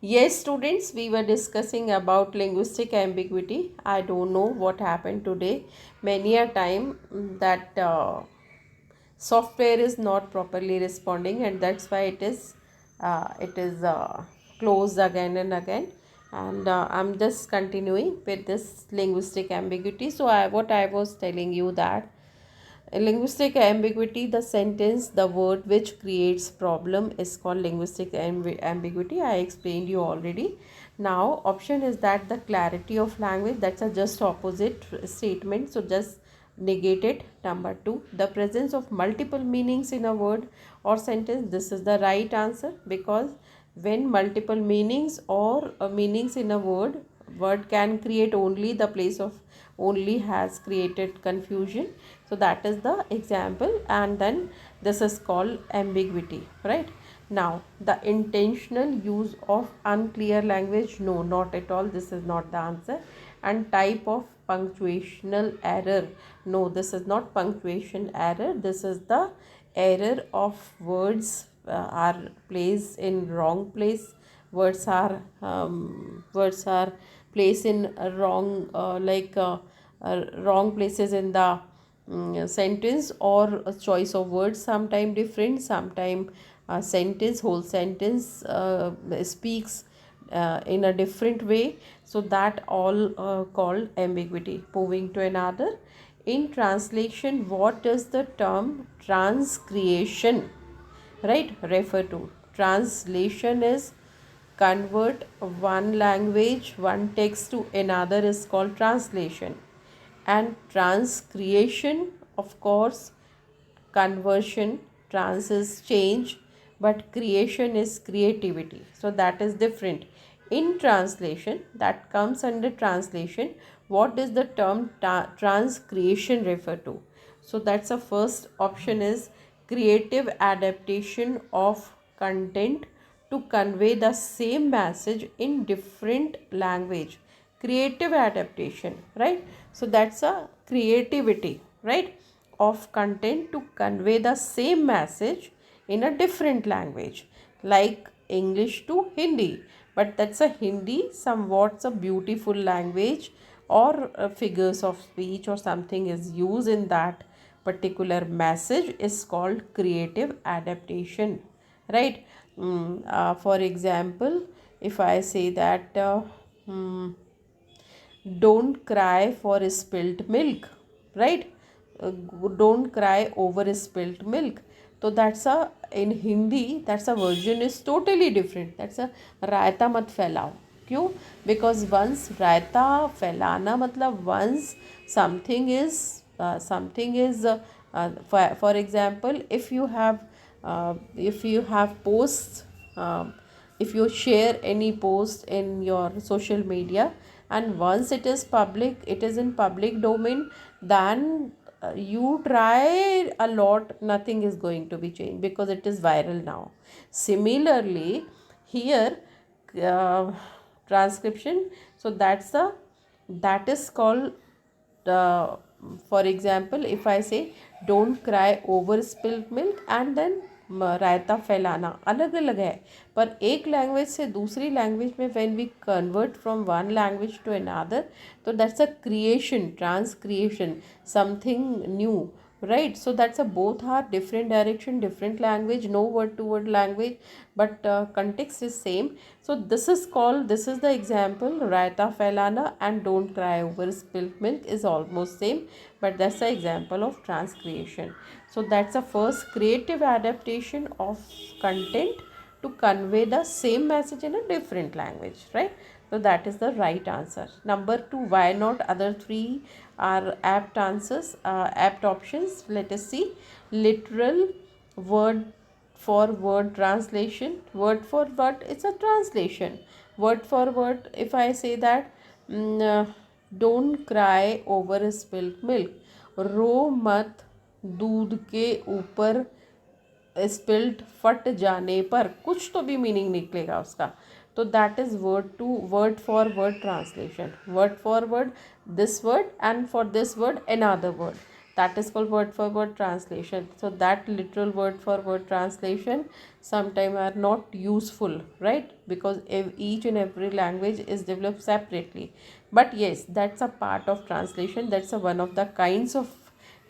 Yes, students, we were discussing about linguistic ambiguity. I don't know what happened today. Many a time that software is not properly responding, and that's why it is closed again and again. And I'm just continuing with this linguistic ambiguity. So, what I was telling you that in linguistic ambiguity, the sentence, the word which creates problem is called linguistic ambiguity. I explained you already. Now, option is that the clarity of language, that's a just opposite statement. So, just negate it. Number two, the presence of multiple meanings in a word or sentence. This is the right answer, because when multiple meanings or meanings in a word can create only the place of only has created confusion. So that is the example, and then this is called ambiguity, right? Now, the intentional use of unclear language, no, not at all, this is not the answer. And type of punctuational error, no, this is not punctuation error, this is the error of words are placed in wrong place. Words are placed in a wrong wrong places in the sentence, or a choice of words sometime different, sometime sentence, whole sentence speaks in a different way. So that all called ambiguity. Moving to another, in translation, what does the term transcreation, right, refer to? Translation is convert one language, one text to another is called translation. And transcreation, of course, conversion. Trans is change, but creation is creativity, so that is different. In translation, that comes under translation, what does the term transcreation refer to? So that's the first option is creative adaptation of content to convey the same message in different language. Creative adaptation, right? So that's a creativity, right, of content to convey the same message in a different language, like English to Hindi. But that's a Hindi, somewhat a beautiful language, or figures of speech or something is used in that particular message is called creative adaptation, right? For example, if I say that mm, don't cry for spilt milk, right? Don't cry over spilt milk. So that's a, in Hindi, that's a version is totally different. That's a रायता मत फैलाओ. क्यों? Because once रायता फैलाना मतलब once for example, if you have posts, if you share any post in your social media, and once it is public, it is in public domain, then you try a lot, nothing is going to be changed because it is viral now. Similarly, here, uh, transcription, so that is called, uh, for example, if I say don't cry over spilt milk, and then रायता फैलाना अलग अलग है, पर एक language से दूसरी language में when we convert from one language to another, तो that's a creation, transcreation, something new, right? So that's a both are different direction, different language, no word to word language, but context is same. So this is the example, raita phailana and don't cry over spilt milk is almost same, but that's the example of transcreation. So that's the first creative adaptation of content to convey the same message in a different language, right? So that is the right answer. Number two, why not? Other three are apt answers, apt options. Let us see. Literal, word for word translation. Word for word, it's a translation. Word for word, if I say that, don't cry over spilt milk. रो मत दूध के ऊपर spilt फट जाने पर, कुछ तो भी मीनिंग निकलेगा उसका. तो that is word for word translation. Word for word this word, and for this word another word. that is called word for word translation. So that literal word for word translation sometimes are not useful, right? Because each and every language is developed separately. But yes, that's a part of translation. That's a one of the kinds of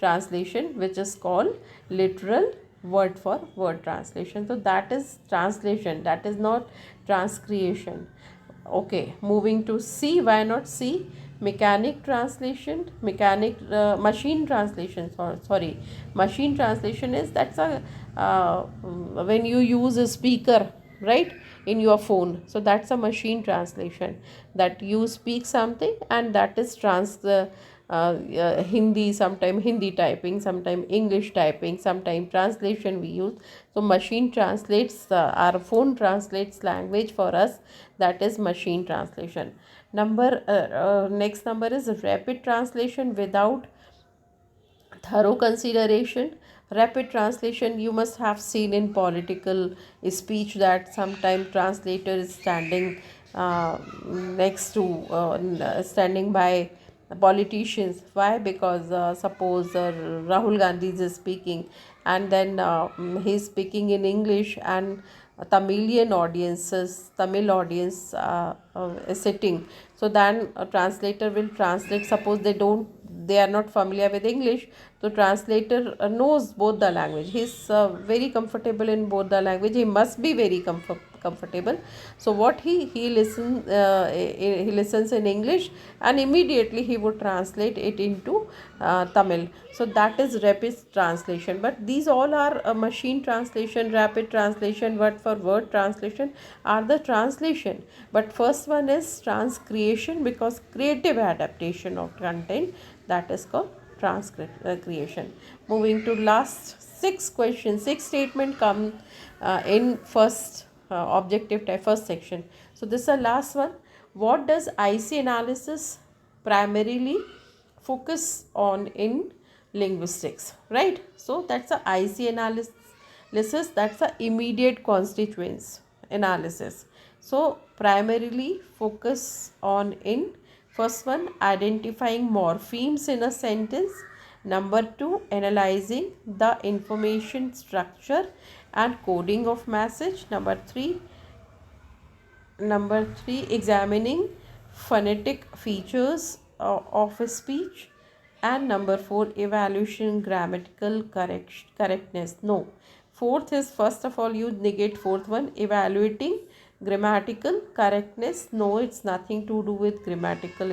translation which is called literal word for word translation. So that is translation, that is not transcreation. Okay, moving to C. Why not C? Mechanic translation, machine translation. Sorry, machine translation is that's a when you use a speaker, right, in your phone. So that's a machine translation, that you speak something and that is Hindi, sometime Hindi typing, sometime English typing, sometime translation we use. So machine translates, our phone translates language for us. That is machine translation. Next number is rapid translation without thorough consideration. Rapid translation, you must have seen in political speech that sometimes translator is standing next to standing by politicians. Why? Because suppose Rahul Gandhi is speaking, and then he's speaking in English, and Tamil audience is sitting. So then a translator will translate. Suppose they are not familiar with English, so translator knows both the language. He's very comfortable in both the language. He must be very comfortable. So what he listens in English, and immediately he would translate it into Tamil. So that is rapid translation. But these all are machine translation, rapid translation, word for word translation are the translation. But first one is transcreation, because creative adaptation of content, that is called transcreation. Moving to last six questions, six statement come in first objective type, first section. So this is the last one. What does IC analysis primarily focus on in linguistics, right? So that's a IC analysis, that's a immediate constituents analysis. So primarily focus on in first one, identifying morphemes in a sentence. Number two, analyzing the information structure and coding of message. Number three, examining phonetic features of a speech. And number four, evaluation grammatical correctness. No, fourth is, first of all you negate fourth one, evaluating grammatical correctness. No, it's nothing to do with grammatical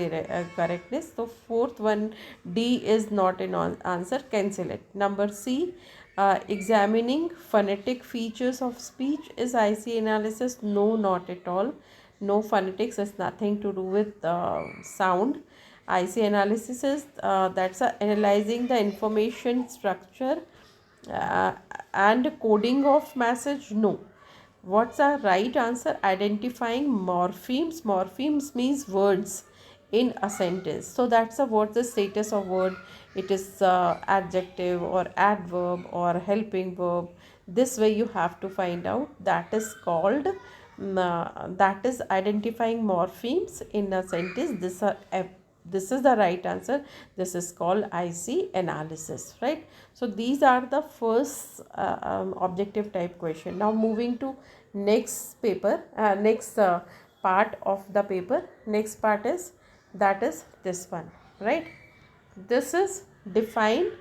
correctness. So fourth one, D, is not an answer, cancel it. Number C, examining phonetic features of speech is IC analysis. No, not at all. No, phonetics has nothing to do with sound. IC analysis is that's analyzing the information structure uh, and coding of message. No. What's the right answer? Identifying morphemes. Morphemes means words in a sentence. So that's a what's the status of word. It is adjective or adverb or helping verb. This way you have to find out. That is called that is identifying morphemes in a sentence. This is the right answer. This is called IC analysis, right? So these are the first objective type question. Now moving to next paper, next part of the paper. Next part is, that is this one, right? This is define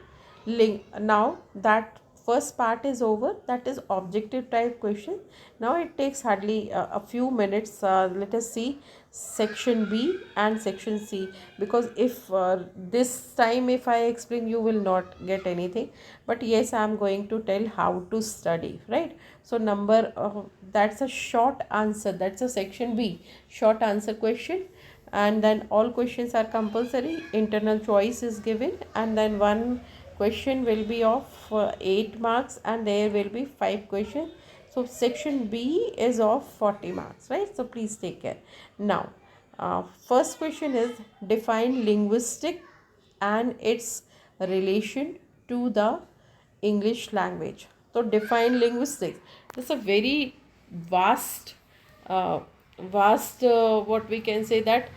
link. Now that first part is over, that is objective type question. Now it takes hardly a few minutes. Let us see section B and section C, because if this time if I explain, you will not get anything. But yes, I am going to tell how to study, right? So that's a short answer, that's a section B, short answer question. And then all questions are compulsory, internal choice is given, and then one question will be of 8 marks, and there will be 5 questions. So section B is of 40 marks, right? So please take care. Now first question is, define linguistic and its relation to the English language. So define linguistics. It's a very vast what we can say that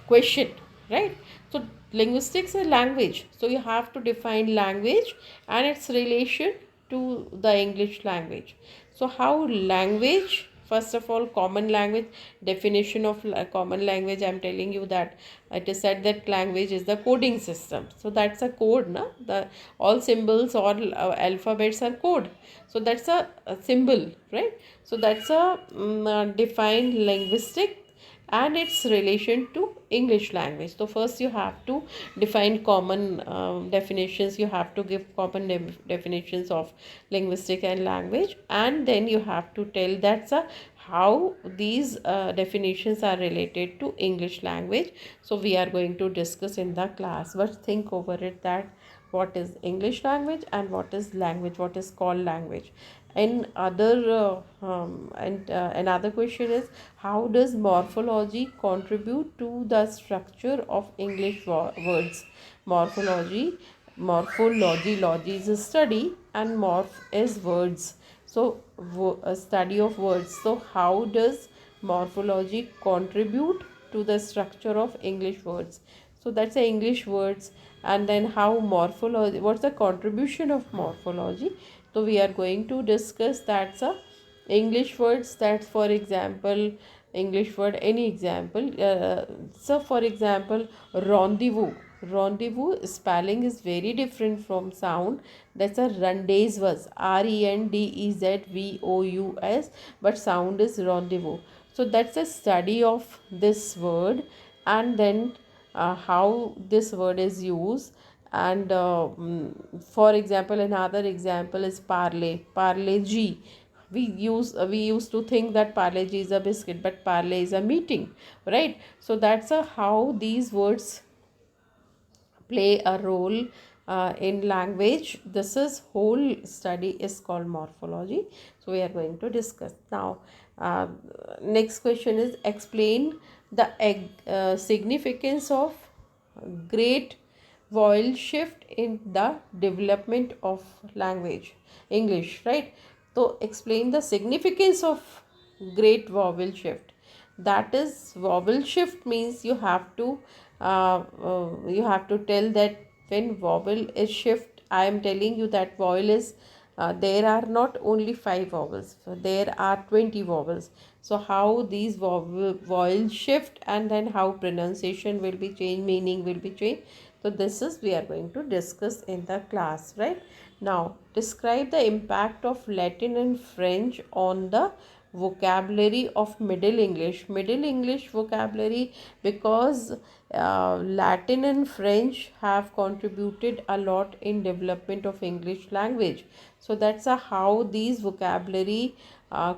question, right? So Linguistics is language, so you have to define language and its relation to the English language. So how language, first of all, common language. Definition of common language, I'm telling you that it is said that language is the coding system. So that's a code, na? The all symbols, all alphabets are code. So that's a symbol, right? So that's a defined linguistic and its relation to English language. So first you have to define common definitions. You have to give common definitions of linguistic and language, and then you have to tell that's a how these definitions are related to English language. So we are going to discuss in the class, but think over it that what is English language and what is language, what is called language. And another question is, how does morphology contribute to the structure of English words? Morphology, logy is a study, and morph is words. So a study of words. So how does morphology contribute to the structure of English words? So that's the English words. And then how morphology, what's the contribution of morphology? So we are going to discuss that's a English words. That, for example, English word, any example. So for example, rendezvous. Rendezvous spelling is very different from sound. That's a rendezvous, RENDEZVOUS, but sound is rendezvous. So that's a study of this word, and then how this word is used. And for example, another example is parley g. We used to think that parley g is a biscuit, but parley is a meeting, right? So that's a how these words play a role in language. This is whole study is called morphology. So we are going to discuss now. uh, Next question is, explain the significance of great vowel shift in the development of language English, right? So explain the significance of great vowel shift. That is, vowel shift means you have to tell that when vowel is shift, I am telling you that vowel is there are not only 5 vowels, there are 20 vowels. So how these vowels shift, and then how pronunciation will be changed, meaning will be changed. So this is we are going to discuss in the class, right? Now describe the impact of Latin and French on the vocabulary of Middle English. Middle English vocabulary, because Latin and French have contributed a lot in development of English language. So that's how these vocabulary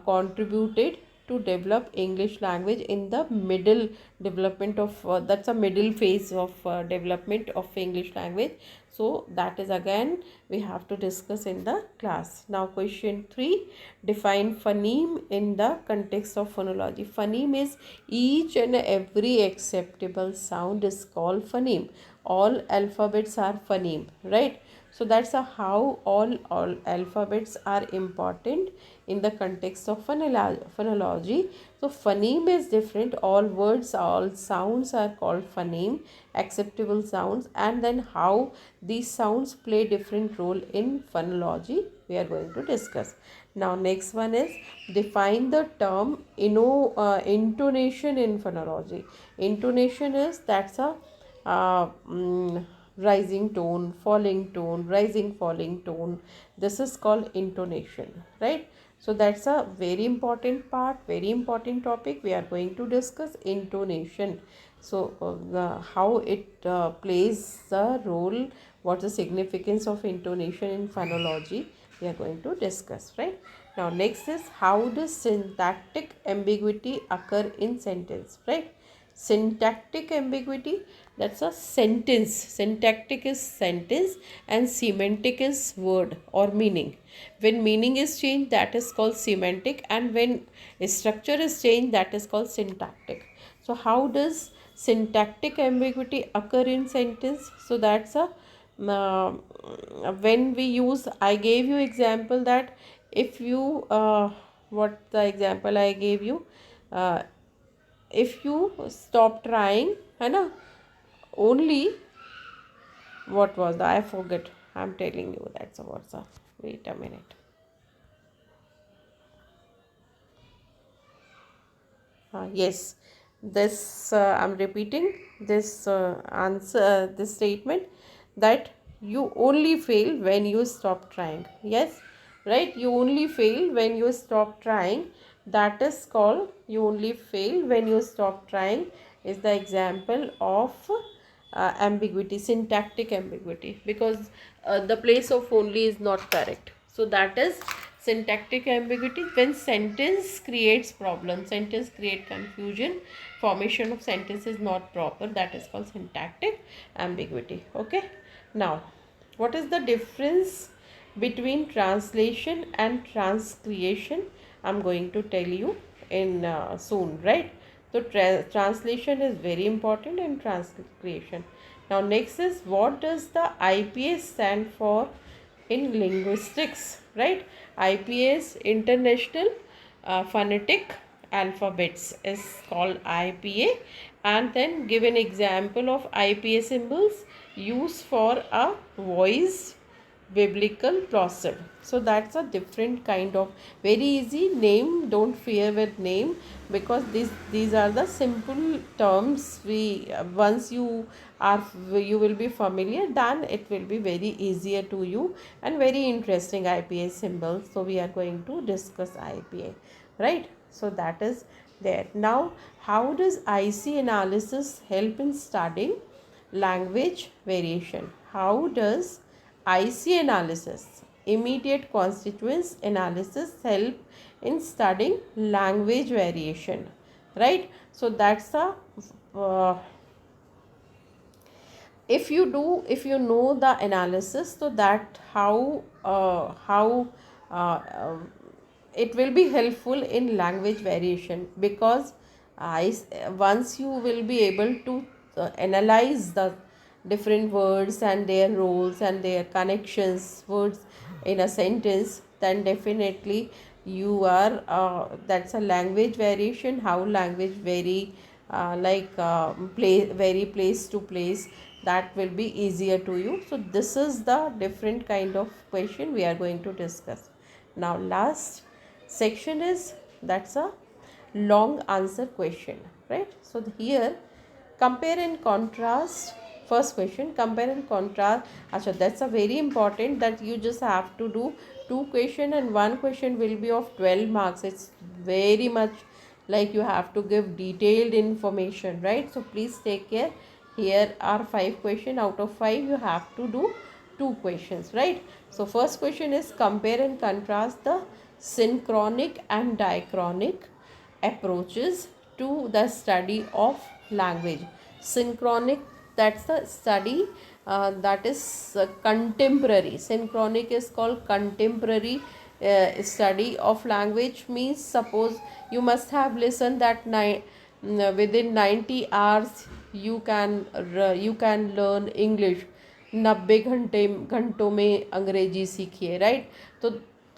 contributed to develop English language in the middle development of that's a middle phase of development of English language. So that is again we have to discuss in the class. Now question 3, define phoneme in the context of phonology. Phoneme is each and every acceptable sound is called phoneme. All alphabets are phoneme, right? So that's how all alphabets are important in the context of phonology. So phoneme is different. All words, all sounds are called phoneme, acceptable sounds, and then how these sounds play different role in phonology we are going to discuss. Now next one is, define the term intonation in phonology. Intonation is that's a rising tone, falling tone, rising, falling tone. This is called intonation, right? So that's a very important part, very important topic. We are going to discuss intonation. So how it plays the role, what's the significance of intonation in phonology, we are going to discuss, right? Now next is, how does syntactic ambiguity occur in sentence, right? Syntactic ambiguity, that's a sentence. Syntactic is sentence and semantic is word or meaning. When meaning is changed, that is called semantic, and when structure is changed, that is called syntactic. So how does syntactic ambiguity occur in sentence? So that's a uh, when we use, I gave you example that if you what the example I gave you, if you stop trying, है ना, only What was the, I forget. I'm telling you that's a what's up. Wait a minute. Yes, this I'm repeating this answer, this statement, that you only fail when you stop trying. Yes, right? You only fail when you stop trying. That is called you only fail when you stop trying, is the example of ambiguity, syntactic ambiguity, because the place of only is not correct. So that is syntactic ambiguity. When sentence creates problem, sentence create confusion, formation of sentence is not proper, that is called syntactic ambiguity. Okay, now what is the difference between translation and transcreation? I'm going to tell you in soon, right? So translation is very important in transcreation. Now next is, what does the IPA stand for in linguistics, right? IPA's International Phonetic Alphabets is called IPA, and then give an example of IPA symbols used for a voice biblical plausive. So that's a different kind of, very easy name. Don't fear with name, because these are the simple terms. We once you will be familiar, then it will be very easier to you and very interesting IPA symbols. So we are going to discuss IPA, right? So that is there. Now, how does IC analysis help in studying language variation? How does IC analysis, immediate constituents analysis, help in studying language variation, right? So that's a if you know the analysis, so that how uh, it will be helpful in language variation, because I once you will be able to analyze the different words and their roles and their connections words in a sentence, then definitely you are that's a language variation, how language vary, vary place to place, that will be easier to you. So this is the different kind of question we are going to discuss. Now last section is, that's a long answer question, right? So here, compare and contrast. First question, compare and contrast. Acha, that's a very important, that you just have to do two question, and one question will be of 12 marks. It's very much like you have to give detailed information, right? So please take care. Here are 5 questions. Out of 5 you have to do 2 questions, right? So first question is, compare and contrast the synchronic and diachronic approaches to the study of language. Synchronic, that's the study that is contemporary. Synchronic is called contemporary study of language. Means, suppose you must have listened that within 90 hours you can learn English. 90 घंटों में अंग्रेजी सीखिए, right? तो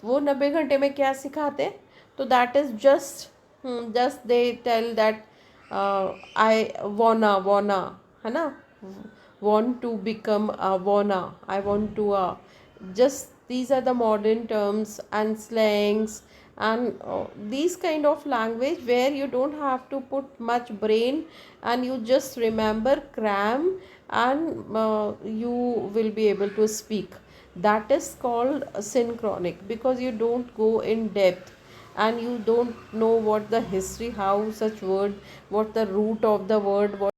वो 90 घंटे में क्या सिखाते? तो that is just they tell that I wanna, है ना, want to become a wanna, I want to just these are the modern terms and slangs, and these kind of language where you don't have to put much brain, and you just remember, cram, and you will be able to speak. That is called synchronic, because you don't go in depth and you don't know what the history, how such word, what the root of the word, what